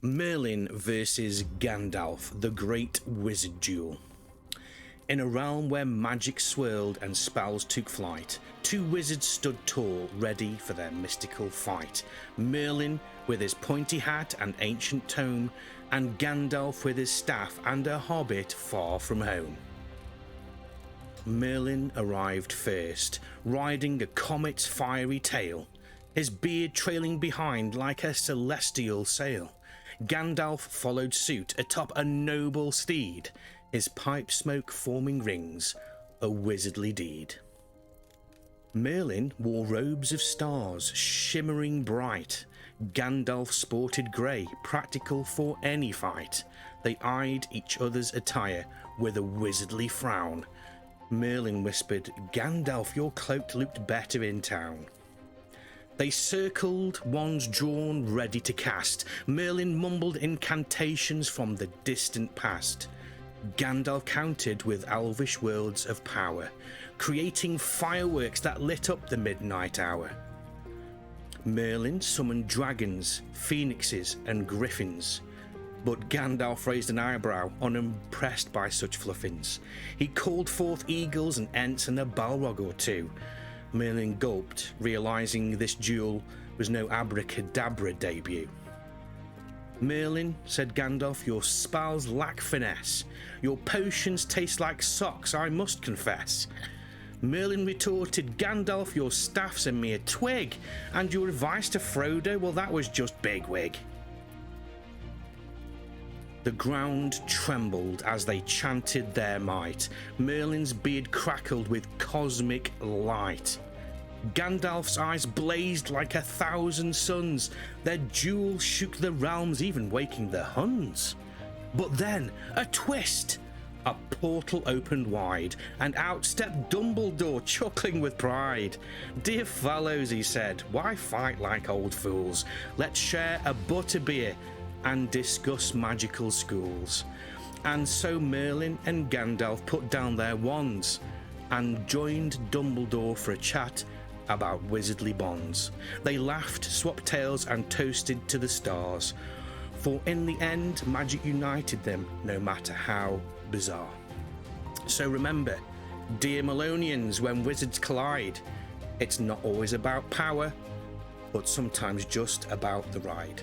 Merlin versus Gandalf, the great wizard duel. In a realm where magic swirled and spells took flight, two wizards stood tall, ready for their mystical fight. Merlin with his pointy hat and ancient tome, and Gandalf with his staff and a hobbit far from home. Merlin arrived first, riding a comet's fiery tail, his beard trailing behind like a celestial sail. Gandalf followed suit atop a noble steed, his pipe smoke forming rings, a wizardly deed. Merlin wore robes of stars, shimmering bright. Gandalf sported grey, practical for any fight. They eyed each other's attire with a wizardly frown. Merlin whispered, "Gandalf, your cloak looked better in town." They circled, wands drawn, ready to cast. Merlin mumbled incantations from the distant past. Gandalf countered with elvish words of power, creating fireworks that lit up the midnight hour. Merlin summoned dragons, phoenixes and griffins, but Gandalf raised an eyebrow, unimpressed by such fluffins. He called forth eagles and ents and a balrog or two. Merlin gulped, realizing this duel was no abracadabra debut. "Merlin," said Gandalf, "your spells lack finesse. Your potions taste like socks, I must confess." Merlin retorted, "Gandalf, your staff's a mere twig, and your advice to Frodo, well, that was just bigwig." The ground trembled as they chanted their might. Merlin's beard crackled with cosmic light. Gandalf's eyes blazed like 1,000 suns. Their duel shook the realms, even waking the Huns. But then, a twist! A portal opened wide, and out stepped Dumbledore, chuckling with pride. "Dear fellows," he said, "why fight like old fools? Let's share a butterbeer and discuss magical schools." And so Merlin and Gandalf put down their wands and joined Dumbledore for a chat about wizardly bonds. They laughed, swapped tales and toasted to the stars, for in the end magic united them, no matter how bizarre. So remember, dear Melonians, when wizards collide, it's not always about power, but sometimes just about the ride.